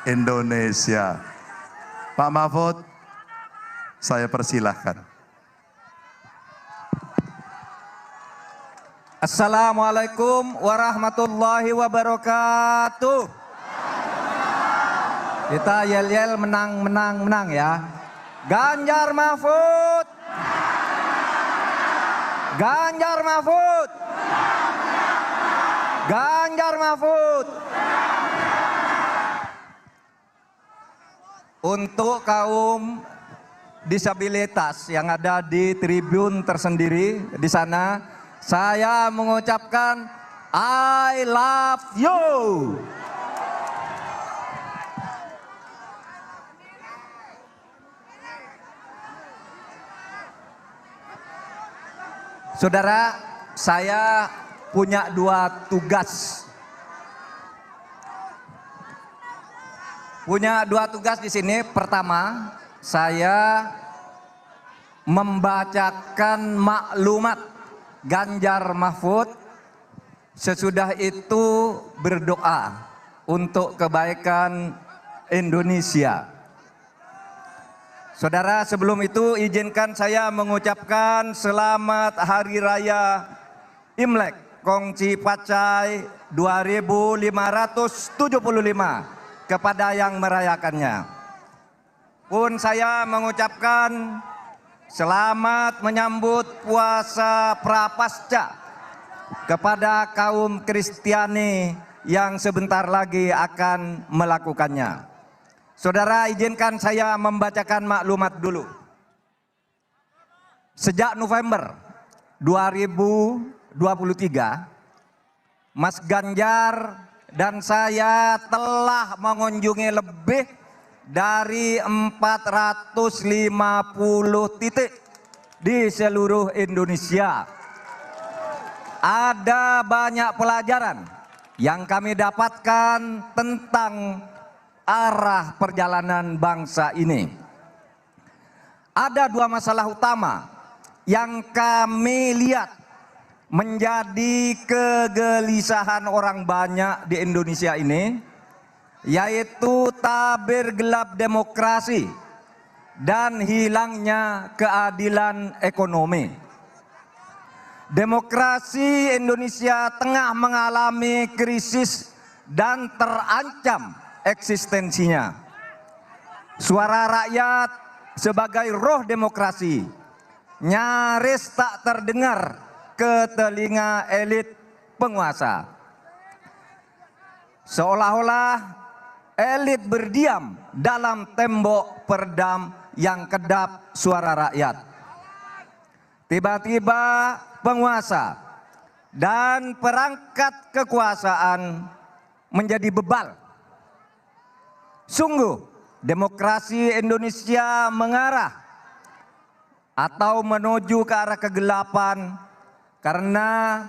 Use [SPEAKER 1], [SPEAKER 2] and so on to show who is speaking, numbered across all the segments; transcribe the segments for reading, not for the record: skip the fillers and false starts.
[SPEAKER 1] Indonesia. Pak Mahfud, saya persilahkan.
[SPEAKER 2] Assalamualaikum warahmatullahi wabarakatuh. Kita yel-yel menang ya. Ganjar Mahfud. Ganjar Mahfud. Ganjar Mahfud. Untuk kaum disabilitas yang ada di tribun tersendiri di sana, saya mengucapkan I love you. Saudara, saya punya dua tugas. Di sini. Pertama, saya membacakan maklumat Ganjar Mahfud. Sesudah itu berdoa untuk kebaikan Indonesia. Saudara, sebelum itu izinkan saya mengucapkan selamat Hari Raya Imlek Kongci Pacai 2575 kepada yang merayakannya. Pun saya mengucapkan selamat menyambut puasa Prapasca kepada kaum Kristiani yang sebentar lagi akan melakukannya. Saudara, izinkan saya membacakan maklumat dulu. Sejak November 2023, Mas Ganjar dan saya telah mengunjungi lebih dari 450 titik di seluruh Indonesia. Ada banyak pelajaran yang kami dapatkan tentang arah perjalanan bangsa ini. Ada dua masalah utama yang kami lihat menjadi kegelisahan orang banyak di Indonesia ini, yaitu tabir gelap demokrasi dan hilangnya keadilan ekonomi. Demokrasi Indonesia tengah mengalami krisis dan terancam eksistensinya. Suara rakyat sebagai roh demokrasi nyaris tak terdengar ke telinga elit penguasa. Seolah-olah elit berdiam dalam tembok peredam yang kedap suara rakyat. Tiba-tiba penguasa dan perangkat kekuasaan menjadi bebal. Sungguh, demokrasi Indonesia mengarah atau menuju ke arah kegelapan karena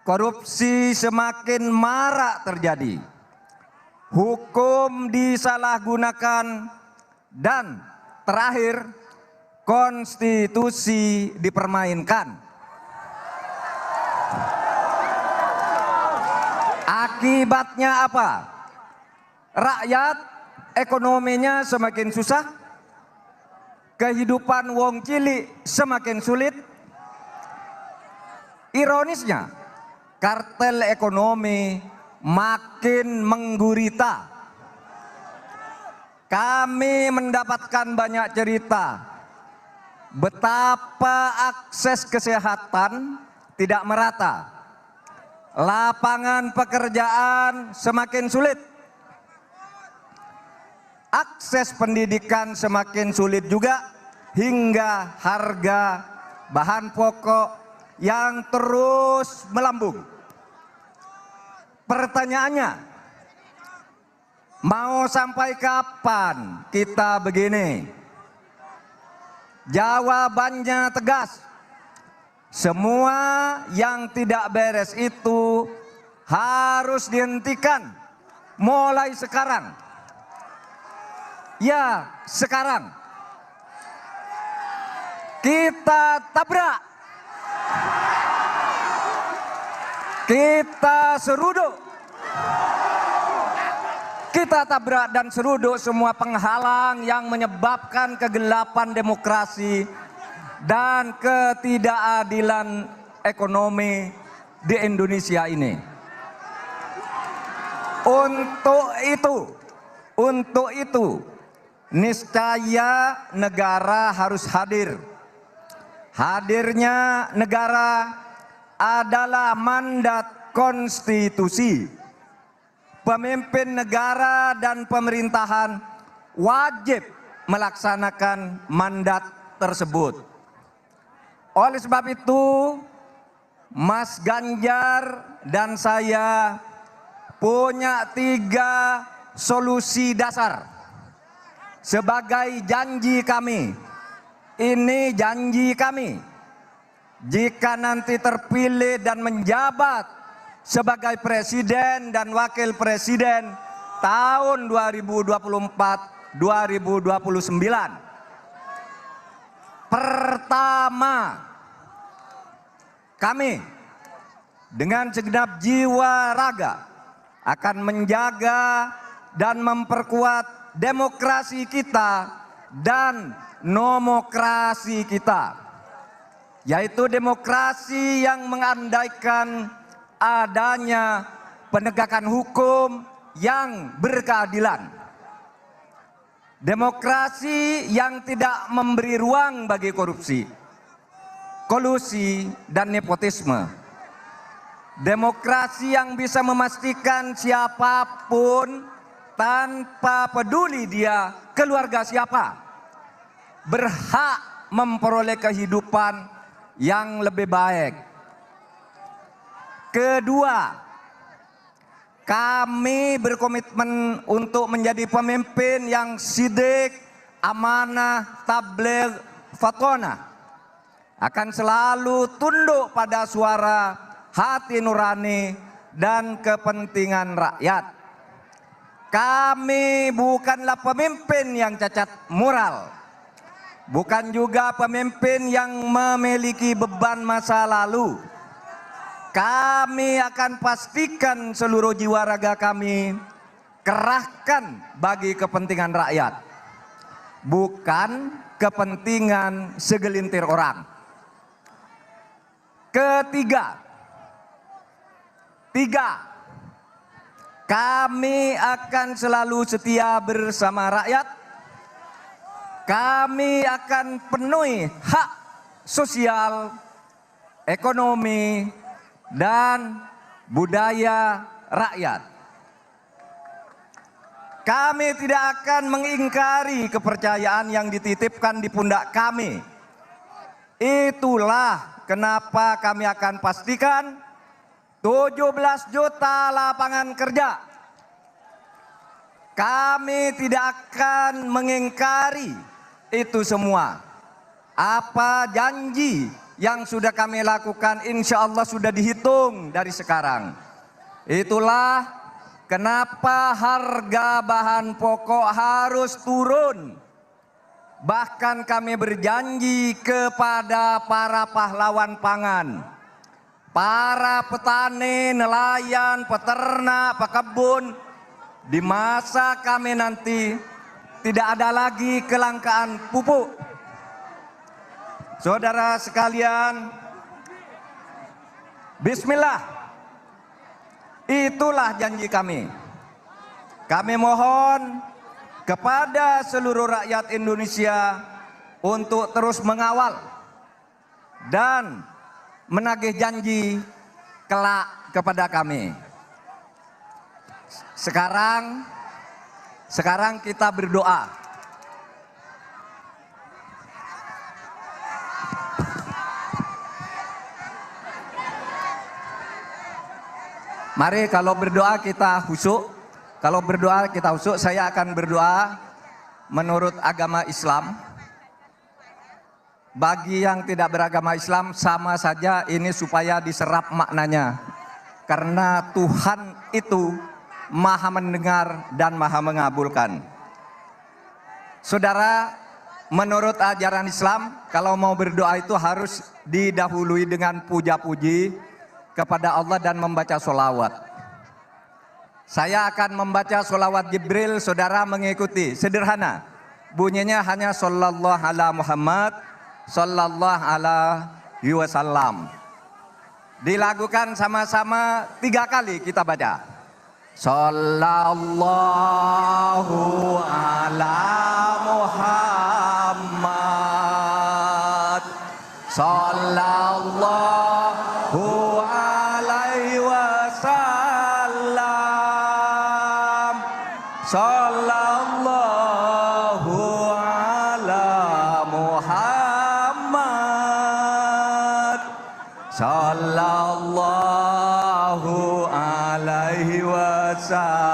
[SPEAKER 2] korupsi semakin marak terjadi. Hukum disalahgunakan dan terakhir konstitusi dipermainkan. Akibatnya apa? Rakyat ekonominya semakin susah, kehidupan wong cilik semakin sulit. Ironisnya, kartel ekonomi makin menggurita. Kami mendapatkan banyak cerita betapa akses kesehatan tidak merata, lapangan pekerjaan semakin sulit, akses pendidikan semakin sulit juga, hingga harga bahan pokok yang terus melambung. Pertanyaannya, mau sampai kapan kita begini? Jawabannya tegas. Semua yang tidak beres itu harus dihentikan mulai sekarang. Ya, sekarang kita tabrak, kita seruduk, Kita tabrak dan seruduk semua penghalang yang menyebabkan kegelapan demokrasi dan ketidakadilan ekonomi di Indonesia ini. Untuk itu, niscaya negara harus hadir. Hadirnya negara adalah mandat konstitusi. Pemimpin negara dan pemerintahan wajib melaksanakan mandat tersebut. Oleh sebab itu, Mas Ganjar dan saya punya 3 solusi dasar sebagai janji kami. Ini janji kami. Jika nanti terpilih dan menjabat sebagai presiden dan wakil presiden tahun 2024-2029. Pertama, kami dengan segenap jiwa raga akan menjaga dan memperkuat demokrasi kita dan nomokrasi kita, yaitu demokrasi yang mengandaikan adanya penegakan hukum yang berkeadilan. Demokrasi yang tidak memberi ruang bagi korupsi, kolusi, dan nepotisme. Demokrasi yang bisa memastikan siapapun tanpa peduli dia keluarga siapa, berhak memperoleh kehidupan yang lebih baik. Kedua, kami berkomitmen untuk menjadi pemimpin yang sidik, amanah, tabligh, fatonah. Akan selalu tunduk pada suara hati nurani dan kepentingan rakyat. Kami bukanlah pemimpin yang cacat moral. Bukan juga pemimpin yang memiliki beban masa lalu. Kami akan pastikan seluruh jiwa raga kami kerahkan bagi kepentingan rakyat, bukan kepentingan segelintir orang. Ketiga, kami akan selalu setia bersama rakyat. Kami akan penuhi hak sosial, ekonomi, dan budaya rakyat. Kami tidak akan mengingkari kepercayaan yang dititipkan di pundak kami. Itulah kenapa kami akan pastikan 17 juta lapangan kerja. Kami tidak akan mengingkari itu semua. Apa janji yang sudah kami lakukan, insya Allah sudah dihitung dari sekarang. Itulah kenapa harga bahan pokok harus turun. Bahkan kami berjanji kepada para pahlawan pangan, para petani, nelayan, peternak, pekebun, di masa kami nanti tidak ada lagi kelangkaan pupuk. Saudara sekalian, bismillah, itulah janji kami. Kami mohon kepada seluruh rakyat Indonesia untuk terus mengawal dan menagih janji kelak kepada kami. Sekarang kita berdoa. Mari kalau berdoa kita khusyuk. Kalau berdoa kita khusyuk, saya akan berdoa menurut agama Islam. Bagi yang tidak beragama Islam sama saja, ini supaya diserap maknanya. Karena Tuhan itu Maha mendengar dan Maha mengabulkan. Saudara, menurut ajaran Islam, kalau mau berdoa itu harus didahului dengan puja-puji kepada Allah dan membaca sholawat. Saya akan membaca sholawat Jibril, saudara mengikuti. Sederhana, bunyinya hanya sallallahu ala Muhammad, sallallahu alaihi wasallam. Dilakukan sama-sama 3 kali kita baca. Sallallahu ala Muhammad, sallallahu alaihi wasallam, sallallahu ala Muhammad, sallallahu alaihi wasallam.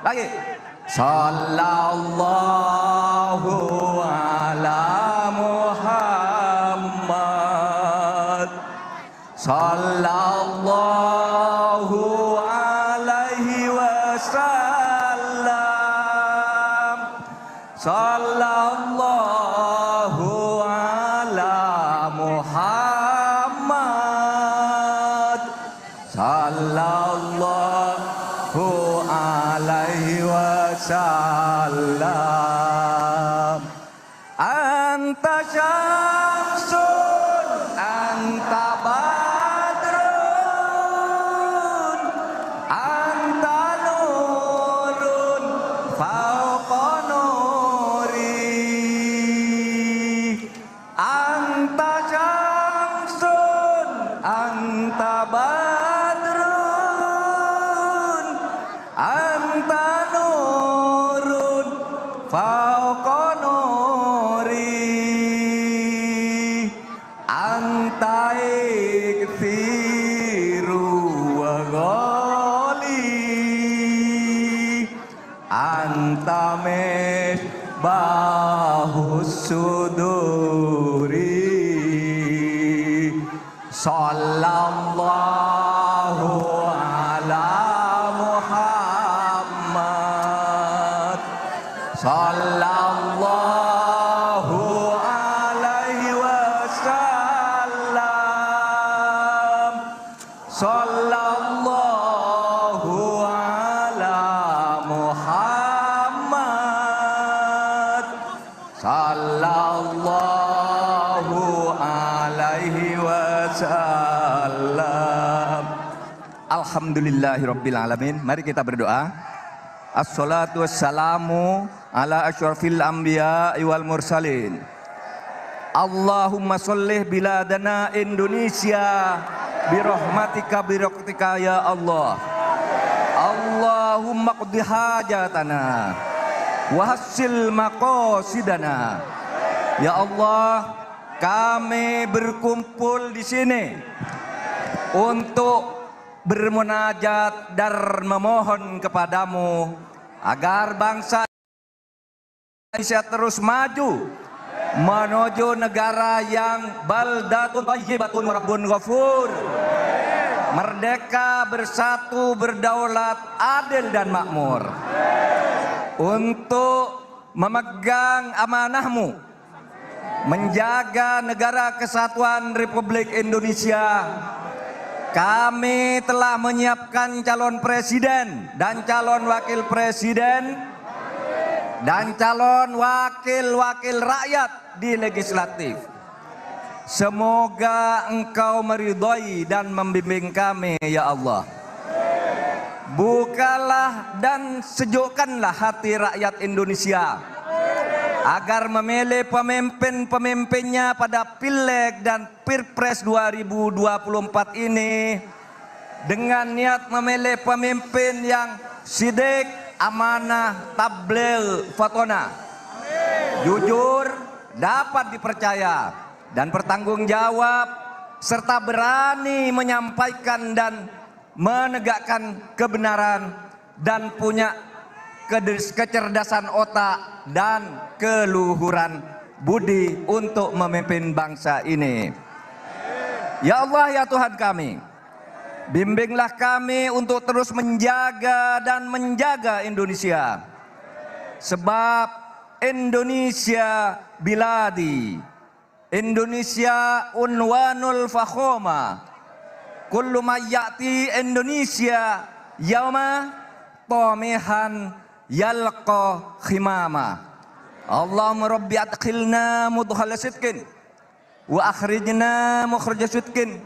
[SPEAKER 2] Lagi. Sallallahu ala Muhammad, sallallahu alaihi wasallam, sallallahu ala Muhammad, sallallahu alaihi wasallam. Anta syamsun, anta badrun, anta nurun fauqa nuri. Anta syamsun, anta badrun, anta nurun fauqa nuri. Anta ikthiru wa ghali, anta misbahus suduri. Sallallahu ala Muhammad, sallallahu alaihi wasallam, sallallahu ala Muhammad, sallallahu alaihi wasallam. Alhamdulillahirabbil alamin. Mari kita berdoa. Assalatu wassalamu ala asyrafil anbiya wal mursalin. Allahumma sholli biladana Indonesia birahmatika ya Allah. Allahumma qdi hajatana wa hassil maqasidana. Ya Allah, kami berkumpul di sini untuk bermunajat dan memohon kepadamu agar bangsa Indonesia terus maju menuju negara yang baldatun thayyibatun wa rabbun ghafur, merdeka, bersatu, berdaulat, adil dan makmur. Untuk memegang amanahmu menjaga negara kesatuan Republik Indonesia, kami telah menyiapkan calon presiden dan calon wakil presiden dan calon wakil-wakil rakyat di legislatif. Semoga Engkau meridhai dan membimbing kami, ya Allah. Bukalah dan sejukkanlah hati rakyat Indonesia agar memilih pemimpin-pemimpinnya pada Pileg dan Pilpres 2024 ini dengan niat memilih pemimpin yang sidik, amanah, tabligh, fatona, jujur, dapat dipercaya dan bertanggung jawab serta berani menyampaikan dan menegakkan kebenaran dan punya kecerdasan otak dan keluhuran budi untuk memimpin bangsa ini. Ya Allah, ya Tuhan kami, bimbinglah kami untuk terus menjaga dan menjaga Indonesia. Sebab Indonesia biladi, Indonesia unwanul fakhoma. Kullu ma ya'ti Indonesia yauma tomihan yalqa khimama. Allahumma rabbi adkhilna mudkhala sidqin wa akhrijna mukhraja sidqin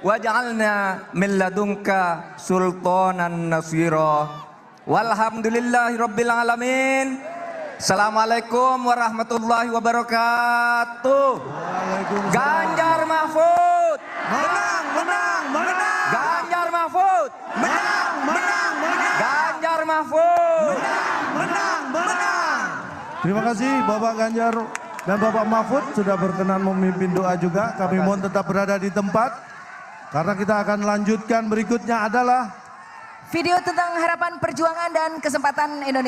[SPEAKER 2] waj'alna min ladunka sultanan nasira. Walhamdulillahi rabbil alamin. Assalamualaikum warahmatullahi wabarakatuh. Ganjar Mahfud
[SPEAKER 3] Menang, menang, menang.
[SPEAKER 2] Ganjar Mahfud
[SPEAKER 3] Menang, menang, menang.
[SPEAKER 2] Ganjar Mahfud.
[SPEAKER 3] Menang, menang.
[SPEAKER 4] Terima kasih Bapak Ganjar dan Bapak Mahfud sudah berkenan memimpin doa juga. Kami mohon tetap berada di tempat karena kita akan lanjutkan berikutnya adalah
[SPEAKER 5] Video tentang harapan perjuangan dan kesempatan Indonesia.